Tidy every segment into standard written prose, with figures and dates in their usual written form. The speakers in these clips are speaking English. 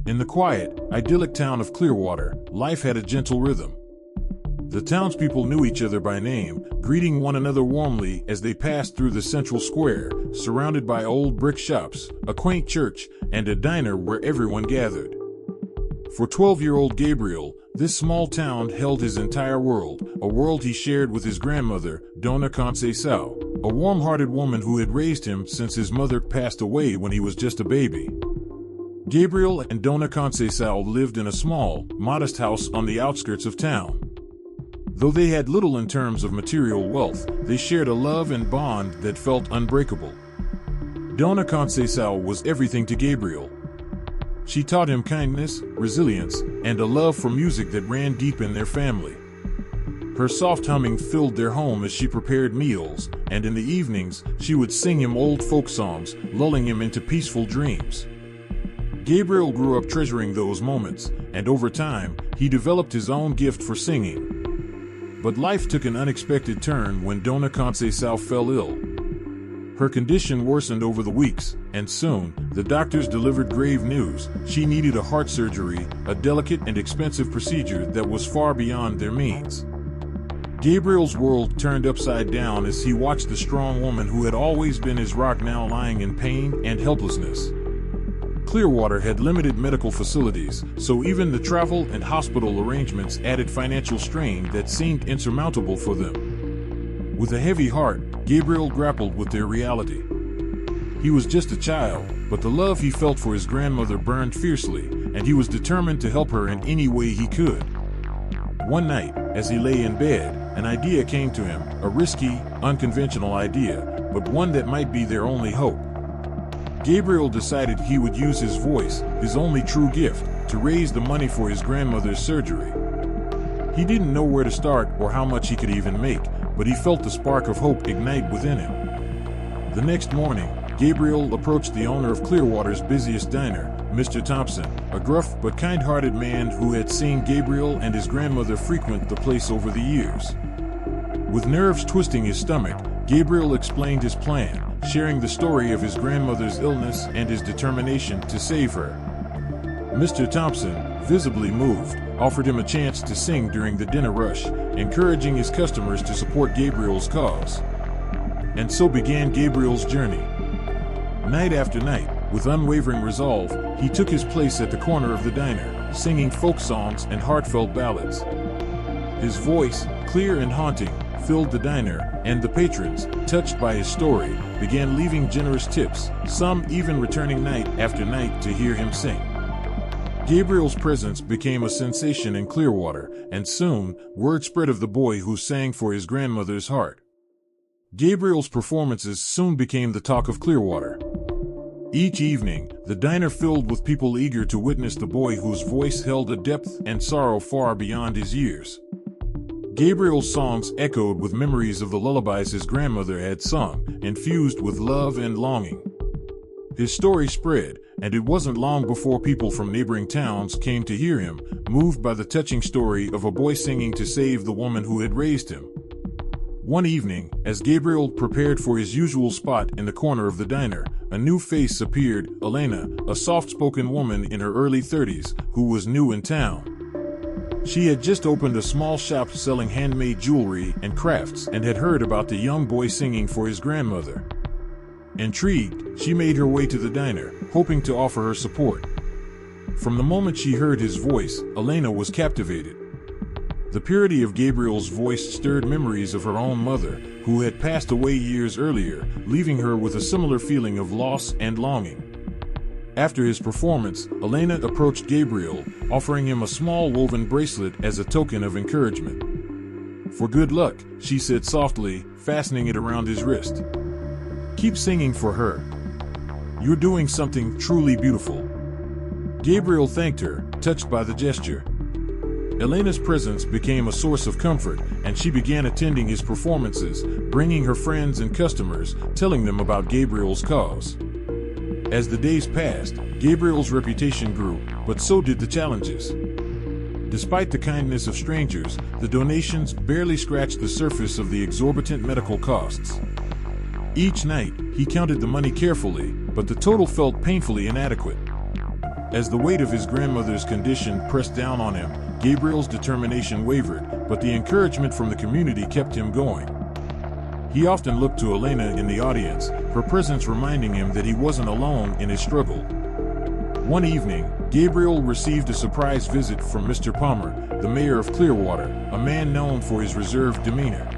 In the quiet, idyllic town of Clearwater, life had a gentle rhythm. The townspeople knew each other by name, greeting one another warmly as they passed through the central square, surrounded by old brick shops, a quaint church, and a diner where everyone gathered. For 12-year-old Gabriel, this small town held his entire world, a world he shared with his grandmother, Dona Conceição, a warm-hearted woman who had raised him since his mother passed away when he was just a baby. Gabriel and Dona Conceição lived in a small, modest house on the outskirts of town. Though they had little in terms of material wealth, they shared a love and bond that felt unbreakable. Dona Conceição was everything to Gabriel. She taught him kindness, resilience, and a love for music that ran deep in their family. Her soft humming filled their home as she prepared meals, and in the evenings, she would sing him old folk songs, lulling him into peaceful dreams. Gabriel grew up treasuring those moments, and over time, he developed his own gift for singing. But life took an unexpected turn when Dona Conceição fell ill. Her condition worsened over the weeks, and soon, the doctors delivered grave news. She needed a heart surgery, a delicate and expensive procedure that was far beyond their means. Gabriel's world turned upside down as he watched the strong woman who had always been his rock now lying in pain and helplessness. Clearwater had limited medical facilities, so even the travel and hospital arrangements added financial strain that seemed insurmountable for them. With a heavy heart, Gabriel grappled with their reality. He was just a child, but the love he felt for his grandmother burned fiercely, and he was determined to help her in any way he could. One night, as he lay in bed, an idea came to him, a risky, unconventional idea, but one that might be their only hope. Gabriel decided he would use his voice, his only true gift, to raise the money for his grandmother's surgery. He didn't know where to start or how much he could even make, but he felt the spark of hope ignite within him. The next morning, Gabriel approached the owner of Clearwater's busiest diner, Mr. Thompson, a gruff but kind-hearted man who had seen Gabriel and his grandmother frequent the place over the years. With nerves twisting his stomach, Gabriel explained his plan, sharing the story of his grandmother's illness and his determination to save her. Mr. Thompson, visibly moved, offered him a chance to sing during the dinner rush, encouraging his customers to support Gabriel's cause. And so began Gabriel's journey. Night after night, with unwavering resolve, he took his place at the corner of the diner, singing folk songs and heartfelt ballads. His voice, clear and haunting, filled the diner, and the patrons, touched by his story, began leaving generous tips, some even returning night after night to hear him sing. Gabriel's presence became a sensation in Clearwater, and soon, word spread of the boy who sang for his grandmother's heart. Gabriel's performances soon became the talk of Clearwater. Each evening, the diner filled with people eager to witness the boy whose voice held a depth and sorrow far beyond his years. Gabriel's songs echoed with memories of the lullabies his grandmother had sung, infused with love and longing. His story spread, and it wasn't long before people from neighboring towns came to hear him, moved by the touching story of a boy singing to save the woman who had raised him. One evening, as Gabriel prepared for his usual spot in the corner of the diner, a new face appeared, Elena, a soft-spoken woman in her early 30s, who was new in town. She had just opened a small shop selling handmade jewelry and crafts and had heard about the young boy singing for his grandmother. Intrigued, she made her way to the diner, hoping to offer her support. From the moment she heard his voice, Elena was captivated. The purity of Gabriel's voice stirred memories of her own mother, who had passed away years earlier, leaving her with a similar feeling of loss and longing. After his performance, Elena approached Gabriel, offering him a small woven bracelet as a token of encouragement. "For good luck," she said softly, fastening it around his wrist. "Keep singing for her. You're doing something truly beautiful." Gabriel thanked her, touched by the gesture. Elena's presence became a source of comfort, and she began attending his performances, bringing her friends and customers, telling them about Gabriel's cause. As the days passed, Gabriel's reputation grew, but so did the challenges. Despite the kindness of strangers, the donations barely scratched the surface of the exorbitant medical costs. Each night, he counted the money carefully, but the total felt painfully inadequate. As the weight of his grandmother's condition pressed down on him, Gabriel's determination wavered, but the encouragement from the community kept him going. He often looked to Elena in the audience, her presence reminding him that he wasn't alone in his struggle. One evening, Gabriel received a surprise visit from Mr. Palmer, the mayor of Clearwater, a man known for his reserved demeanor.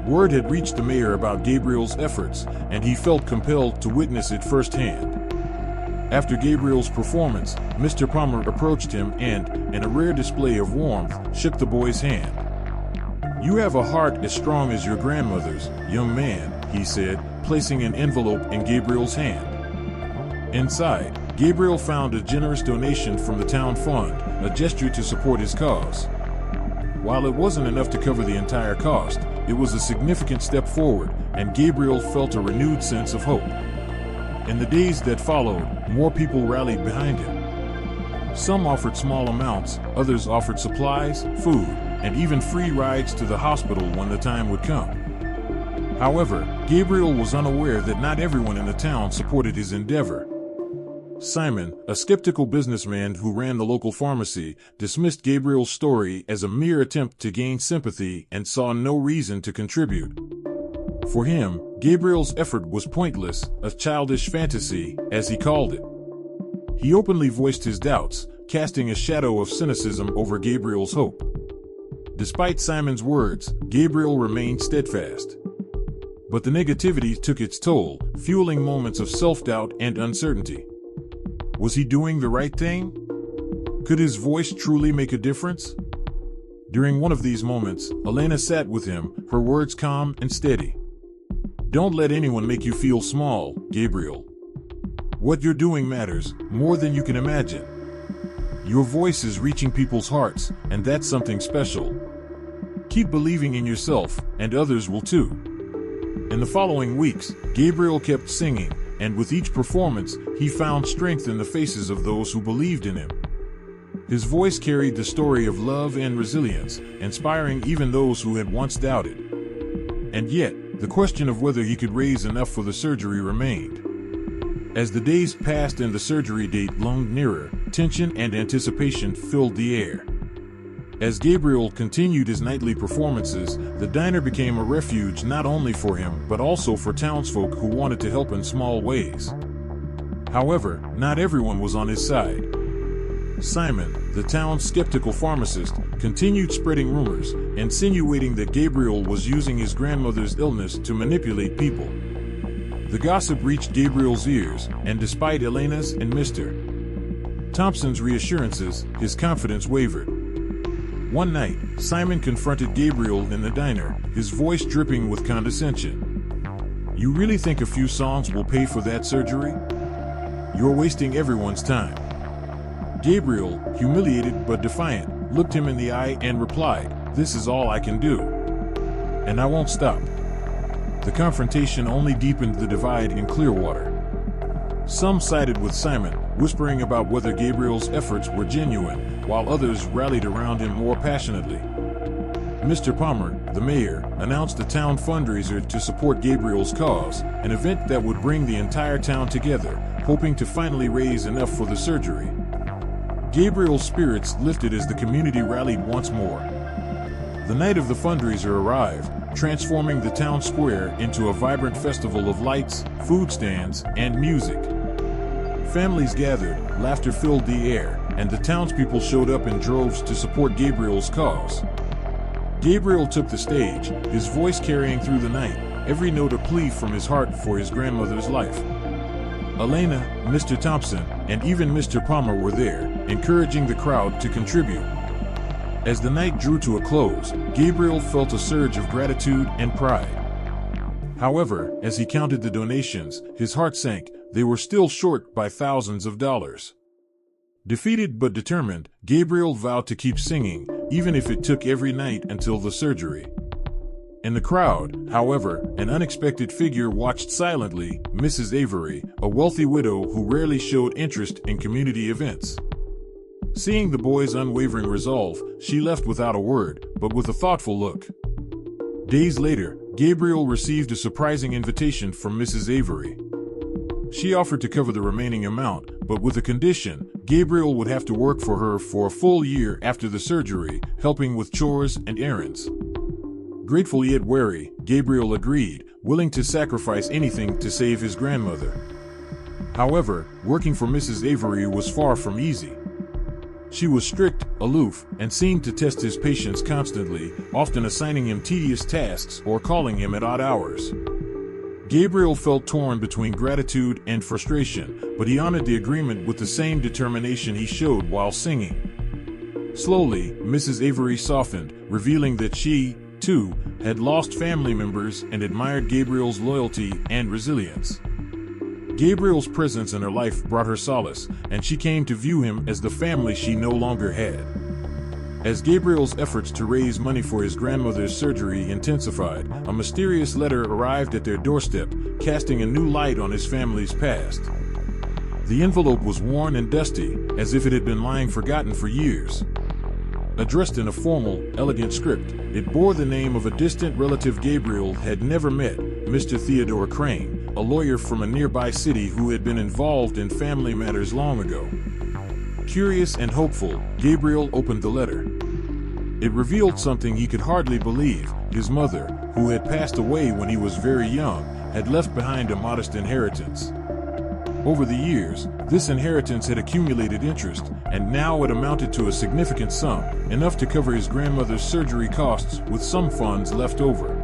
Word had reached the mayor about Gabriel's efforts, and he felt compelled to witness it firsthand. After Gabriel's performance, Mr. Palmer approached him and, in a rare display of warmth, shook the boy's hand. "You have a heart as strong as your grandmother's, young man," he said, placing an envelope in Gabriel's hand. Inside, Gabriel found a generous donation from the town fund, a gesture to support his cause. While it wasn't enough to cover the entire cost, it was a significant step forward, and Gabriel felt a renewed sense of hope. In the days that followed, more people rallied behind him. Some offered small amounts, others offered supplies, food, and even free rides to the hospital when the time would come. However, Gabriel was unaware that not everyone in the town supported his endeavor. Simon, a skeptical businessman who ran the local pharmacy, dismissed Gabriel's story as a mere attempt to gain sympathy and saw no reason to contribute. For him, Gabriel's effort was pointless, a childish fantasy, as he called it. He openly voiced his doubts, casting a shadow of cynicism over Gabriel's hope. Despite Simon's words, Gabriel remained steadfast. But the negativity took its toll, fueling moments of self-doubt and uncertainty. Was he doing the right thing? Could his voice truly make a difference? During one of these moments, Elena sat with him, her words calm and steady. "Don't let anyone make you feel small, Gabriel. What you're doing matters, more than you can imagine. Your voice is reaching people's hearts, and that's something special. Keep believing in yourself, and others will too." In the following weeks, Gabriel kept singing, and with each performance, he found strength in the faces of those who believed in him. His voice carried the story of love and resilience, inspiring even those who had once doubted. And yet, the question of whether he could raise enough for the surgery remained. As the days passed and the surgery date loomed nearer, tension and anticipation filled the air. As Gabriel continued his nightly performances, the diner became a refuge not only for him but also for townsfolk who wanted to help in small ways. However, not everyone was on his side. Simon, the town's skeptical pharmacist, continued spreading rumors, insinuating that Gabriel was using his grandmother's illness to manipulate people. The gossip reached Gabriel's ears, and despite Elena's and Mr. Thompson's reassurances, his confidence wavered. One night, Simon confronted Gabriel in the diner, his voice dripping with condescension. "You really think a few songs will pay for that surgery? You're wasting everyone's time." Gabriel, humiliated but defiant, looked him in the eye and replied, "This is all I can do. And I won't stop." The confrontation only deepened the divide in Clearwater. Some sided with Simon, whispering about whether Gabriel's efforts were genuine, while others rallied around him more passionately. Mr. Palmer, the mayor, announced a town fundraiser to support Gabriel's cause, an event that would bring the entire town together, hoping to finally raise enough for the surgery. Gabriel's spirits lifted as the community rallied once more. The night of the fundraiser arrived, transforming the town square into a vibrant festival of lights, food stands, and music. Families gathered, laughter filled the air, and the townspeople showed up in droves to support Gabriel's cause. Gabriel took the stage, his voice carrying through the night, every note a plea from his heart for his grandmother's life. Elena, Mr. Thompson, and even Mr. Palmer were there, encouraging the crowd to contribute. As the night drew to a close, Gabriel felt a surge of gratitude and pride. However, as he counted the donations, his heart sank. They were still short by thousands of dollars. Defeated but determined, Gabriel vowed to keep singing, even if it took every night until the surgery. In the crowd, however, an unexpected figure watched silently, Mrs. Avery, a wealthy widow who rarely showed interest in community events. Seeing the boy's unwavering resolve, she left without a word, but with a thoughtful look. Days later, Gabriel received a surprising invitation from Mrs. Avery. She offered to cover the remaining amount, but with a condition: Gabriel would have to work for her for a full year after the surgery, helping with chores and errands. Grateful yet wary, Gabriel agreed, willing to sacrifice anything to save his grandmother. However, working for Mrs. Avery was far from easy. She was strict, aloof, and seemed to test his patience constantly, often assigning him tedious tasks or calling him at odd hours. Gabriel felt torn between gratitude and frustration, but he honored the agreement with the same determination he showed while singing. Slowly, Mrs. Avery softened, revealing that she, too, had lost family members and admired Gabriel's loyalty and resilience. Gabriel's presence in her life brought her solace, and she came to view him as the family she no longer had. As Gabriel's efforts to raise money for his grandmother's surgery intensified, a mysterious letter arrived at their doorstep, casting a new light on his family's past. The envelope was worn and dusty, as if it had been lying forgotten for years. Addressed in a formal, elegant script, it bore the name of a distant relative Gabriel had never met, Mr. Theodore Crane, a lawyer from a nearby city who had been involved in family matters long ago. Curious and hopeful, Gabriel opened the letter. It revealed something he could hardly believe. His mother, who had passed away when he was very young, had left behind a modest inheritance. Over the years, this inheritance had accumulated interest, and now it amounted to a significant sum, enough to cover his grandmother's surgery costs, with some funds left over.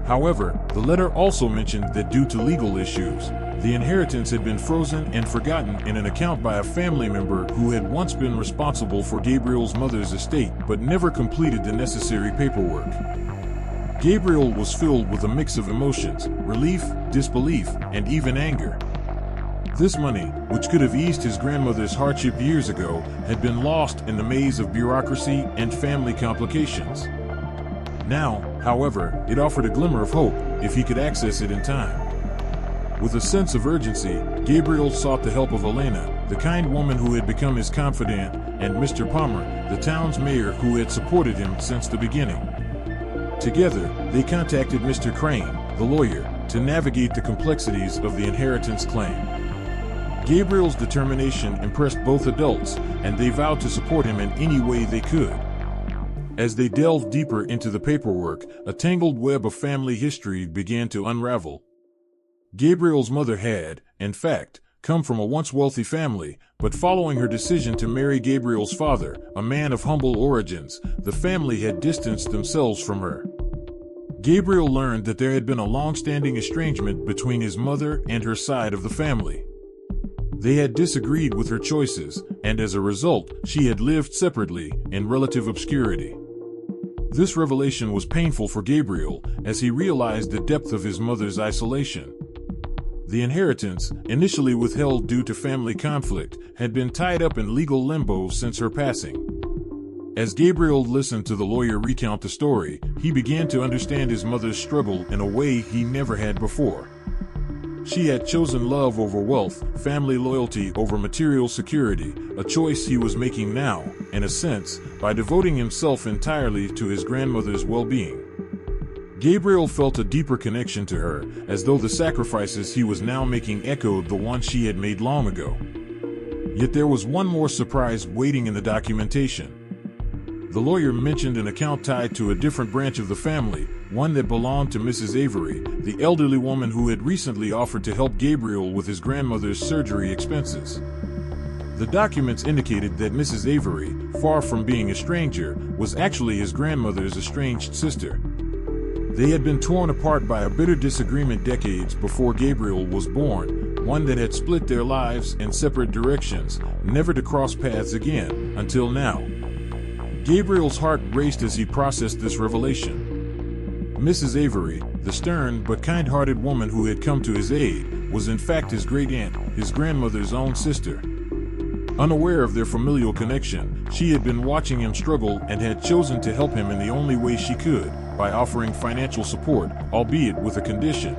However, the letter also mentioned that due to legal issues, the inheritance had been frozen and forgotten in an account by a family member who had once been responsible for Gabriel's mother's estate but never completed the necessary paperwork. Gabriel was filled with a mix of emotions: relief, disbelief, and even anger. This money, which could have eased his grandmother's hardship years ago, had been lost in the maze of bureaucracy and family complications. Now, however, it offered a glimmer of hope if he could access it in time. With a sense of urgency, Gabriel sought the help of Elena, the kind woman who had become his confidant, and Mr. Palmer, the town's mayor who had supported him since the beginning. Together, they contacted Mr. Crane, the lawyer, to navigate the complexities of the inheritance claim. Gabriel's determination impressed both adults, and they vowed to support him in any way they could. As they delved deeper into the paperwork, a tangled web of family history began to unravel. Gabriel's mother had, in fact, come from a once wealthy family, but following her decision to marry Gabriel's father, a man of humble origins, the family had distanced themselves from her. Gabriel learned that there had been a long-standing estrangement between his mother and her side of the family. They had disagreed with her choices, and as a result, she had lived separately, in relative obscurity. This revelation was painful for Gabriel, as he realized the depth of his mother's isolation. The inheritance, initially withheld due to family conflict, had been tied up in legal limbo since her passing. As Gabriel listened to the lawyer recount the story, he began to understand his mother's struggle in a way he never had before. She had chosen love over wealth, family loyalty over material security, a choice he was making now, in a sense, by devoting himself entirely to his grandmother's well-being. Gabriel felt a deeper connection to her, as though the sacrifices he was now making echoed the ones she had made long ago. Yet there was one more surprise waiting in the documentation. The lawyer mentioned an account tied to a different branch of the family, one that belonged to Mrs. Avery, the elderly woman who had recently offered to help Gabriel with his grandmother's surgery expenses. The documents indicated that Mrs. Avery, far from being a stranger, was actually his grandmother's estranged sister. They had been torn apart by a bitter disagreement decades before Gabriel was born, one that had split their lives in separate directions, never to cross paths again, until now. Gabriel's heart raced as he processed this revelation. Mrs. Avery, the stern but kind-hearted woman who had come to his aid, was in fact his great-aunt, his grandmother's own sister. Unaware of their familial connection, she had been watching him struggle and had chosen to help him in the only way she could, by offering financial support, albeit with a condition.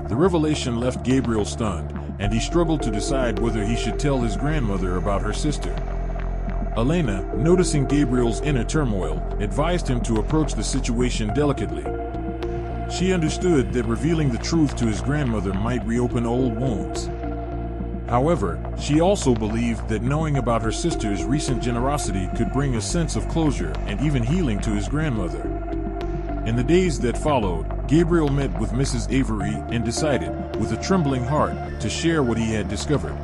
The revelation left Gabriel stunned, and he struggled to decide whether he should tell his grandmother about her sister. Elena, noticing Gabriel's inner turmoil, advised him to approach the situation delicately. She understood that revealing the truth to his grandmother might reopen old wounds. However, she also believed that knowing about her sister's recent generosity could bring a sense of closure and even healing to his grandmother. In the days that followed, Gabriel met with Mrs. Avery and decided, with a trembling heart, to share what he had discovered.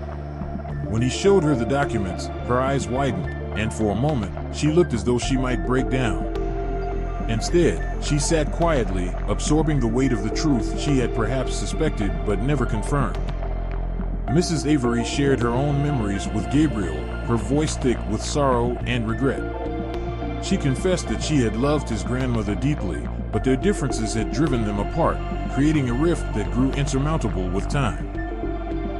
When he showed her the documents, her eyes widened, and for a moment, she looked as though she might break down. Instead, she sat quietly, absorbing the weight of the truth she had perhaps suspected but never confirmed. Mrs. Avery shared her own memories with Gabriel, her voice thick with sorrow and regret. She confessed that she had loved his grandmother deeply, but their differences had driven them apart, creating a rift that grew insurmountable with time.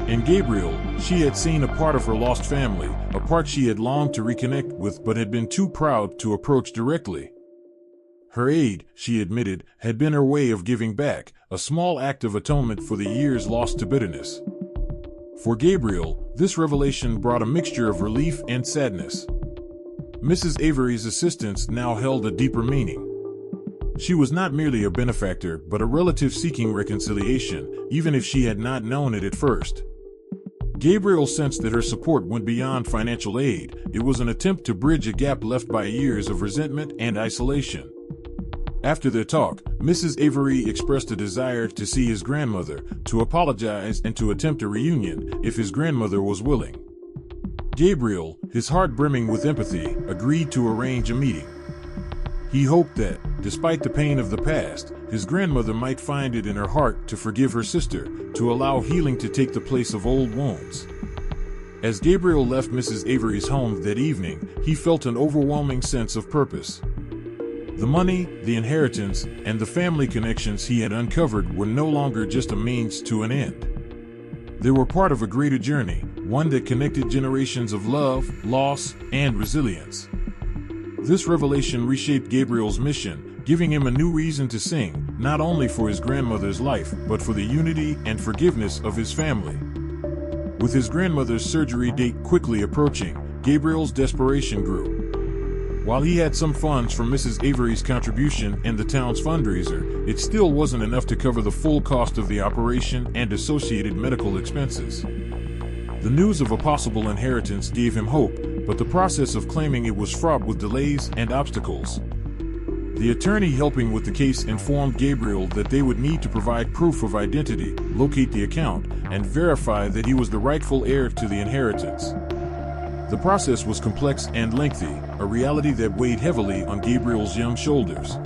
In Gabriel, she had seen a part of her lost family, a part she had longed to reconnect with but had been too proud to approach directly. Her aid, she admitted, had been her way of giving back, a small act of atonement for the years lost to bitterness. For Gabriel, this revelation brought a mixture of relief and sadness. Mrs. Avery's assistance now held a deeper meaning. She was not merely a benefactor, but a relative seeking reconciliation, even if she had not known it at first. Gabriel sensed that her support went beyond financial aid. It was an attempt to bridge a gap left by years of resentment and isolation. After their talk, Mrs. Avery expressed a desire to see his grandmother, to apologize and to attempt a reunion, if his grandmother was willing. Gabriel, his heart brimming with empathy, agreed to arrange a meeting. He hoped that, despite the pain of the past, his grandmother might find it in her heart to forgive her sister, to allow healing to take the place of old wounds. As Gabriel left Mrs. Avery's home that evening, he felt an overwhelming sense of purpose. The money, the inheritance, and the family connections he had uncovered were no longer just a means to an end. They were part of a greater journey, one that connected generations of love, loss, and resilience. This revelation reshaped Gabriel's mission, giving him a new reason to sing, not only for his grandmother's life, but for the unity and forgiveness of his family. With his grandmother's surgery date quickly approaching, Gabriel's desperation grew. While he had some funds from Mrs. Avery's contribution and the town's fundraiser, it still wasn't enough to cover the full cost of the operation and associated medical expenses. The news of a possible inheritance gave him hope, but the process of claiming it was fraught with delays and obstacles. The attorney helping with the case informed Gabriel that they would need to provide proof of identity, locate the account, and verify that he was the rightful heir to the inheritance. The process was complex and lengthy, a reality that weighed heavily on Gabriel's young shoulders.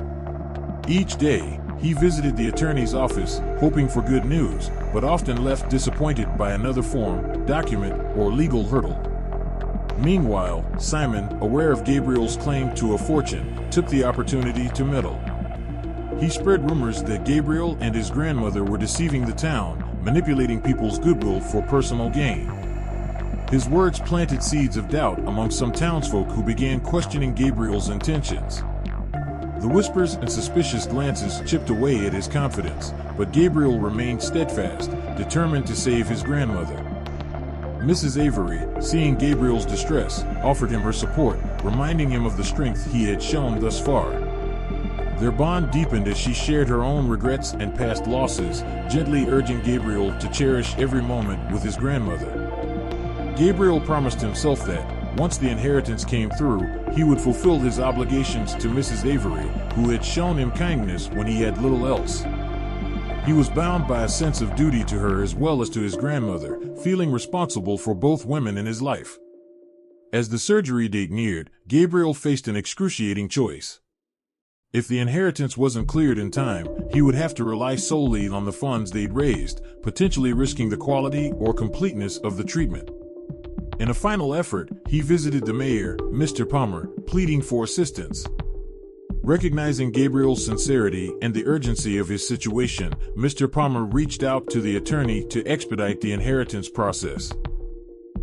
Each day, he visited the attorney's office, hoping for good news, but often left disappointed by another form, document, or legal hurdle. Meanwhile, Simon, aware of Gabriel's claim to a fortune, took the opportunity to meddle. He spread rumors that Gabriel and his grandmother were deceiving the town, manipulating people's goodwill for personal gain. His words planted seeds of doubt among some townsfolk who began questioning Gabriel's intentions. The whispers and suspicious glances chipped away at his confidence, but Gabriel remained steadfast, determined to save his grandmother. Mrs. Avery, seeing Gabriel's distress, offered him her support, reminding him of the strength he had shown thus far. Their bond deepened as she shared her own regrets and past losses, gently urging Gabriel to cherish every moment with his grandmother. Gabriel promised himself that, once the inheritance came through, he would fulfill his obligations to Mrs. Avery, who had shown him kindness when he had little else. He was bound by a sense of duty to her as well as to his grandmother, feeling responsible for both women in his life. As the surgery date neared, Gabriel faced an excruciating choice. If the inheritance wasn't cleared in time, he would have to rely solely on the funds they'd raised, potentially risking the quality or completeness of the treatment. In a final effort, he visited the mayor, Mr. Palmer, pleading for assistance. Recognizing Gabriel's sincerity and the urgency of his situation, Mr. Palmer reached out to the attorney to expedite the inheritance process.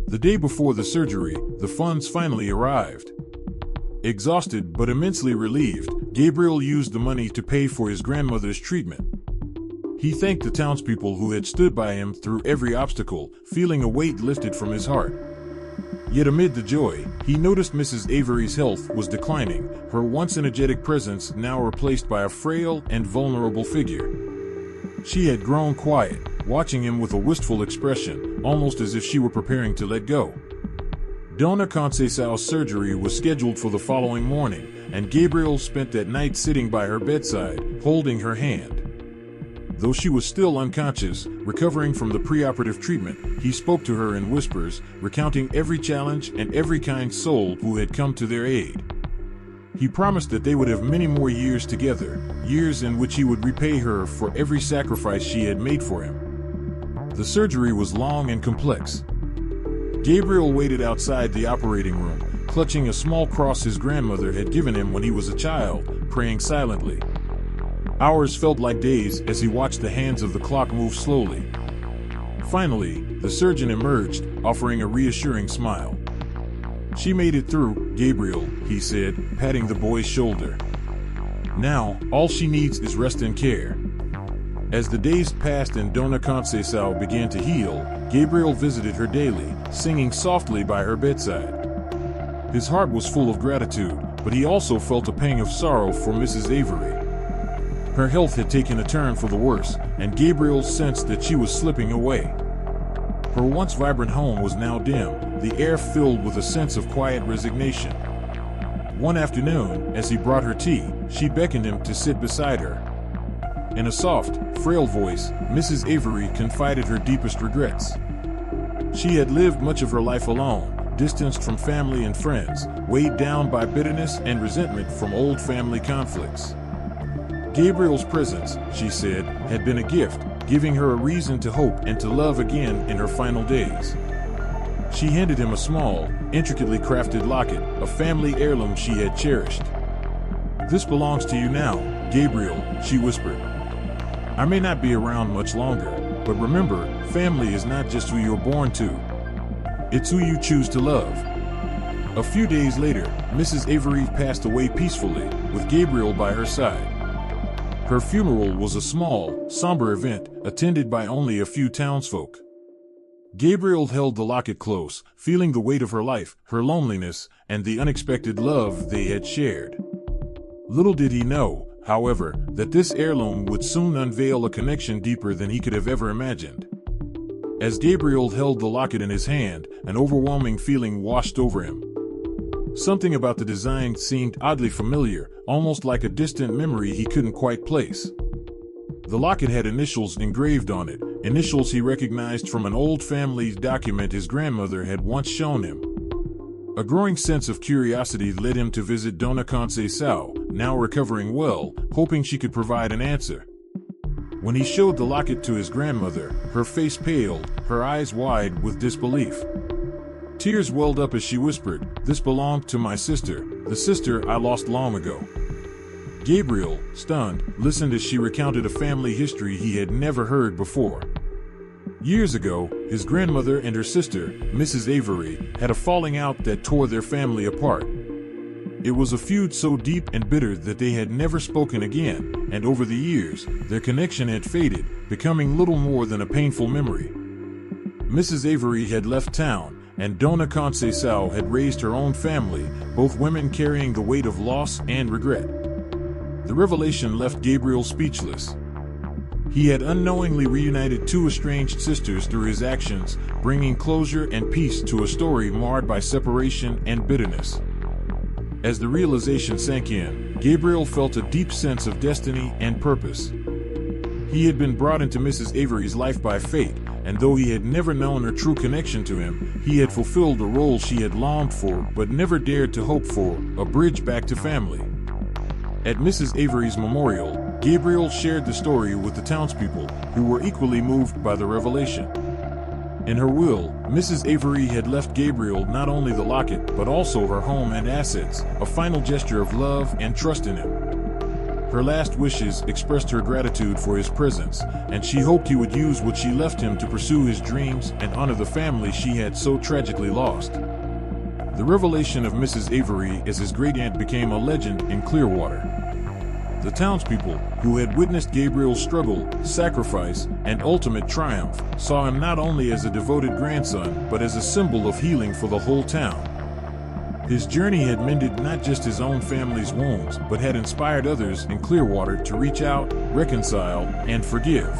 The day before the surgery, the funds finally arrived. Exhausted but immensely relieved, Gabriel used the money to pay for his grandmother's treatment. He thanked the townspeople who had stood by him through every obstacle, feeling a weight lifted from his heart. Yet amid the joy, he noticed Mrs. Avery's health was declining, her once energetic presence now replaced by a frail and vulnerable figure. She had grown quiet, watching him with a wistful expression, almost as if she were preparing to let go. Dona Conceição's surgery was scheduled for the following morning, and Gabriel spent that night sitting by her bedside, holding her hand. Though she was still unconscious, recovering from the preoperative treatment, he spoke to her in whispers, recounting every challenge and every kind soul who had come to their aid. He promised that they would have many more years together, years in which he would repay her for every sacrifice she had made for him. The surgery was long and complex. Gabriel waited outside the operating room, clutching a small cross his grandmother had given him when he was a child, praying silently. Hours felt like days as he watched the hands of the clock move slowly. Finally, the surgeon emerged, offering a reassuring smile. "She made it through, Gabriel," he said, patting the boy's shoulder. "Now, all she needs is rest and care." As the days passed and Dona Conceição began to heal, Gabriel visited her daily, singing softly by her bedside. His heart was full of gratitude, but he also felt a pang of sorrow for Mrs. Avery. Her health had taken a turn for the worse, and Gabriel sensed that she was slipping away. Her once vibrant home was now dim, the air filled with a sense of quiet resignation. One afternoon, as he brought her tea, she beckoned him to sit beside her. In a soft, frail voice, Mrs. Avery confided her deepest regrets. She had lived much of her life alone, distanced from family and friends, weighed down by bitterness and resentment from old family conflicts. Gabriel's presence, she said, had been a gift, giving her a reason to hope and to love again in her final days. She handed him a small, intricately crafted locket, a family heirloom she had cherished. "This belongs to you now, Gabriel," she whispered. "I may not be around much longer, but remember, family is not just who you're born to. It's who you choose to love." A few days later, Mrs. Avery passed away peacefully, with Gabriel by her side. Her funeral was a small, somber event, attended by only a few townsfolk. Gabriel held the locket close, feeling the weight of her life, her loneliness, and the unexpected love they had shared. Little did he know, however, that this heirloom would soon unveil a connection deeper than he could have ever imagined. As Gabriel held the locket in his hand, an overwhelming feeling washed over him. Something about the design seemed oddly familiar, almost like a distant memory he couldn't quite place. The locket had initials engraved on it, initials he recognized from an old family document his grandmother had once shown him. A growing sense of curiosity led him to visit Dona Conceição, now recovering well, hoping she could provide an answer. When he showed the locket to his grandmother, her face paled, her eyes wide with disbelief. Tears welled up as she whispered, "This belonged to my sister, the sister I lost long ago." Gabriel, stunned, listened as she recounted a family history he had never heard before. Years ago, his grandmother and her sister, Mrs. Avery, had a falling out that tore their family apart. It was a feud so deep and bitter that they had never spoken again, and over the years, their connection had faded, becoming little more than a painful memory. Mrs. Avery had left town, and Dona Conceição had raised her own family, both women carrying the weight of loss and regret. The revelation left Gabriel speechless. He had unknowingly reunited two estranged sisters through his actions, bringing closure and peace to a story marred by separation and bitterness. As the realization sank in, Gabriel felt a deep sense of destiny and purpose. He had been brought into Mrs. Avery's life by fate, and though he had never known her true connection to him, he had fulfilled a role she had longed for but never dared to hope for, a bridge back to family. At Mrs. Avery's memorial, Gabriel shared the story with the townspeople, who were equally moved by the revelation. In her will, Mrs. Avery had left Gabriel not only the locket but also her home and assets, a final gesture of love and trust in him. Her last wishes expressed her gratitude for his presence, and she hoped he would use what she left him to pursue his dreams and honor the family she had so tragically lost. The revelation of Mrs. Avery as his great-aunt became a legend in Clearwater. The townspeople, who had witnessed Gabriel's struggle, sacrifice, and ultimate triumph, saw him not only as a devoted grandson but as a symbol of healing for the whole town. His journey had mended not just his own family's wounds, but had inspired others in Clearwater to reach out, reconcile, and forgive.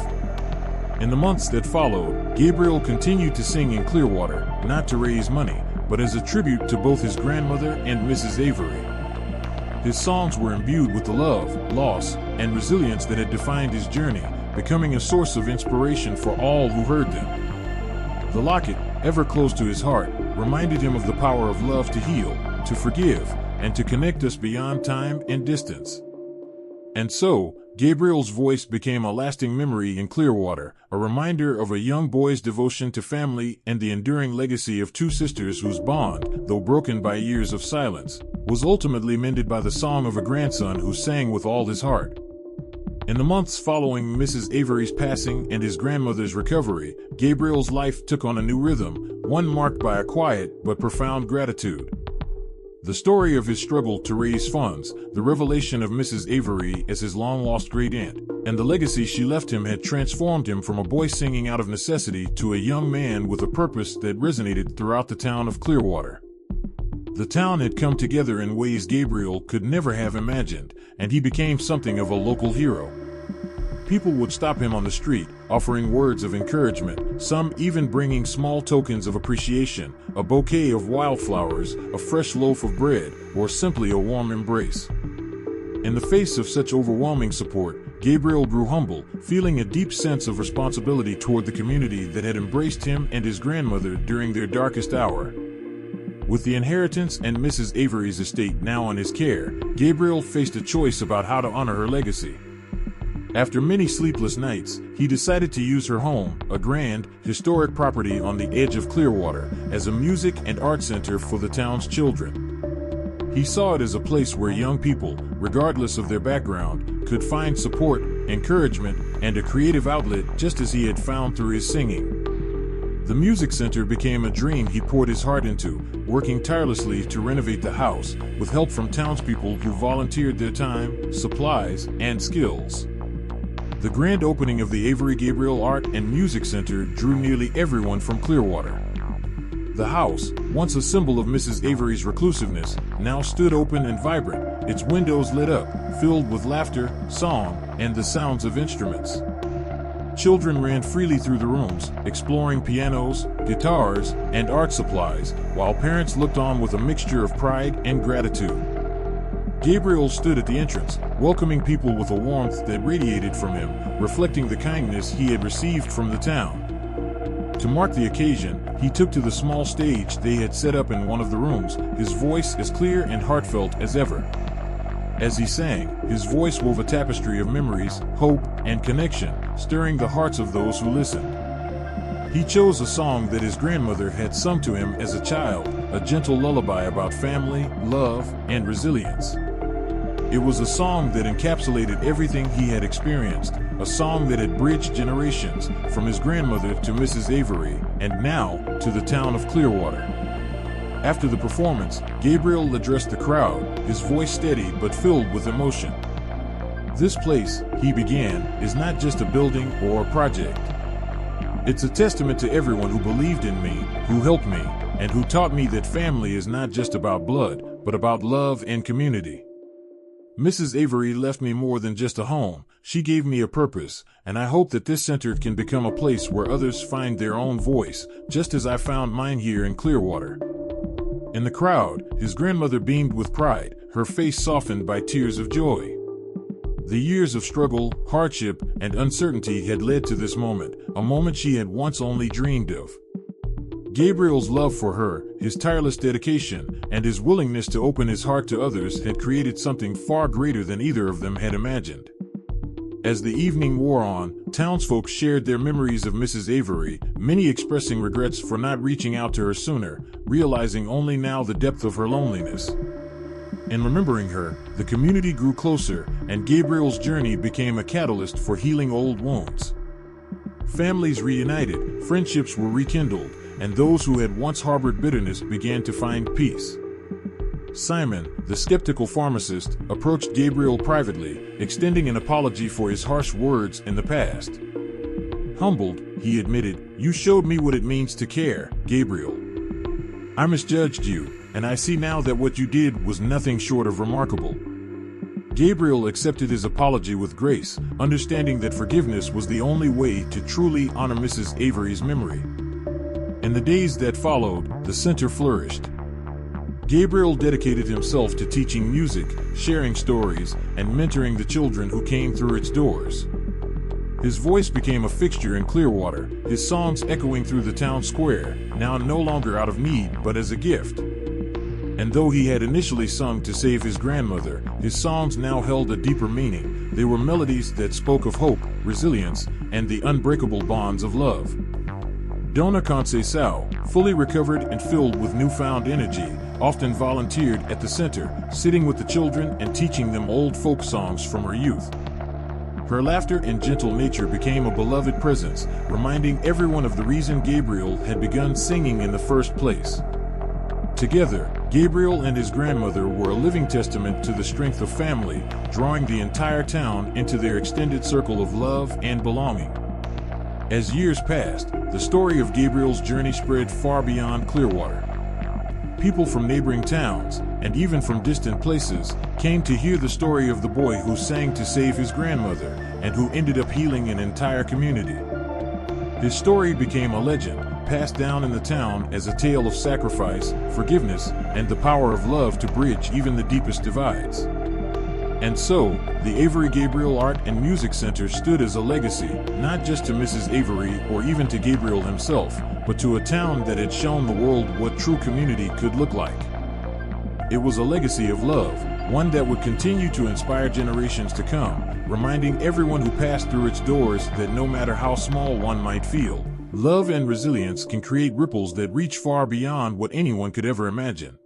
In the months that followed, Gabriel continued to sing in Clearwater, not to raise money, but as a tribute to both his grandmother and Mrs. Avery. His songs were imbued with the love, loss, and resilience that had defined his journey, becoming a source of inspiration for all who heard them. The locket, ever close to his heart, reminded him of the power of love to heal, to forgive, and to connect us beyond time and distance. And so, Gabriel's voice became a lasting memory in Clearwater, a reminder of a young boy's devotion to family and the enduring legacy of two sisters whose bond, though broken by years of silence, was ultimately mended by the song of a grandson who sang with all his heart. In the months following Mrs. Avery's passing and his grandmother's recovery, Gabriel's life took on a new rhythm, one marked by a quiet but profound gratitude. The story of his struggle to raise funds, the revelation of Mrs. Avery as his long-lost great-aunt, and the legacy she left him had transformed him from a boy singing out of necessity to a young man with a purpose that resonated throughout the town of Clearwater. The town had come together in ways Gabriel could never have imagined, and he became something of a local hero. People would stop him on the street, offering words of encouragement, some even bringing small tokens of appreciation, a bouquet of wildflowers, a fresh loaf of bread, or simply a warm embrace. In the face of such overwhelming support, Gabriel grew humble, feeling a deep sense of responsibility toward the community that had embraced him and his grandmother during their darkest hour. With the inheritance and Mrs. Avery's estate now in his care, Gabriel faced a choice about how to honor her legacy. After many sleepless nights, he decided to use her home, a grand, historic property on the edge of Clearwater, as a music and art center for the town's children. He saw it as a place where young people, regardless of their background, could find support, encouragement, and a creative outlet just as he had found through his singing. The music center became a dream he poured his heart into, working tirelessly to renovate the house, with help from townspeople who volunteered their time, supplies, and skills. The grand opening of the Avery Gabriel Art and Music Center drew nearly everyone from Clearwater. The house, once a symbol of Mrs. Avery's reclusiveness, now stood open and vibrant, its windows lit up, filled with laughter, song, and the sounds of instruments. Children ran freely through the rooms, exploring pianos, guitars, and art supplies, while parents looked on with a mixture of pride and gratitude. Gabriel stood at the entrance, welcoming people with a warmth that radiated from him, reflecting the kindness he had received from the town. To mark the occasion, he took to the small stage they had set up in one of the rooms, his voice as clear and heartfelt as ever. As he sang, his voice wove a tapestry of memories, hope, and connection, stirring the hearts of those who listened. He chose a song that his grandmother had sung to him as a child, a gentle lullaby about family, love, and resilience. It was a song that encapsulated everything he had experienced, a song that had bridged generations, from his grandmother to Mrs. Avery, and now to the town of Clearwater. After the performance, Gabriel addressed the crowd, his voice steady but filled with emotion. "This place," he began, "is not just a building or a project. It's a testament to everyone who believed in me, who helped me, and who taught me that family is not just about blood, but about love and community. Mrs. Avery left me more than just a home. She gave me a purpose, and I hope that this center can become a place where others find their own voice, just as I found mine here in Clearwater." In the crowd, his grandmother beamed with pride, her face softened by tears of joy. The years of struggle, hardship, and uncertainty had led to this moment, a moment she had once only dreamed of. Gabriel's love for her, his tireless dedication, and his willingness to open his heart to others had created something far greater than either of them had imagined. As the evening wore on, townsfolk shared their memories of Mrs. Avery, many expressing regrets for not reaching out to her sooner, realizing only now the depth of her loneliness. In remembering her, the community grew closer, and Gabriel's journey became a catalyst for healing old wounds. Families reunited, friendships were rekindled, and those who had once harbored bitterness began to find peace. Simon, the skeptical pharmacist, approached Gabriel privately, extending an apology for his harsh words in the past. Humbled, he admitted, "You showed me what it means to care, Gabriel. I misjudged you, and I see now that what you did was nothing short of remarkable." Gabriel accepted his apology with grace, understanding that forgiveness was the only way to truly honor Mrs. Avery's memory. In the days that followed, the center flourished. Gabriel dedicated himself to teaching music, sharing stories, and mentoring the children who came through its doors. His voice became a fixture in Clearwater, his songs echoing through the town square, now no longer out of need but as a gift. And though he had initially sung to save his grandmother, his songs now held a deeper meaning. They were melodies that spoke of hope, resilience, and the unbreakable bonds of love. Dona Conceição, fully recovered and filled with newfound energy, often volunteered at the center, sitting with the children and teaching them old folk songs from her youth. Her laughter and gentle nature became a beloved presence, reminding everyone of the reason Gabriel had begun singing in the first place. Together, Gabriel and his grandmother were a living testament to the strength of family, drawing the entire town into their extended circle of love and belonging. As years passed, the story of Gabriel's journey spread far beyond Clearwater. People from neighboring towns, and even from distant places, came to hear the story of the boy who sang to save his grandmother, and who ended up healing an entire community. His story became a legend, passed down in the town as a tale of sacrifice, forgiveness, and the power of love to bridge even the deepest divides. And so, the Avery Gabriel Art and Music Center stood as a legacy, not just to Mrs. Avery or even to Gabriel himself, but to a town that had shown the world what true community could look like. It was a legacy of love, one that would continue to inspire generations to come, reminding everyone who passed through its doors that no matter how small one might feel, love and resilience can create ripples that reach far beyond what anyone could ever imagine.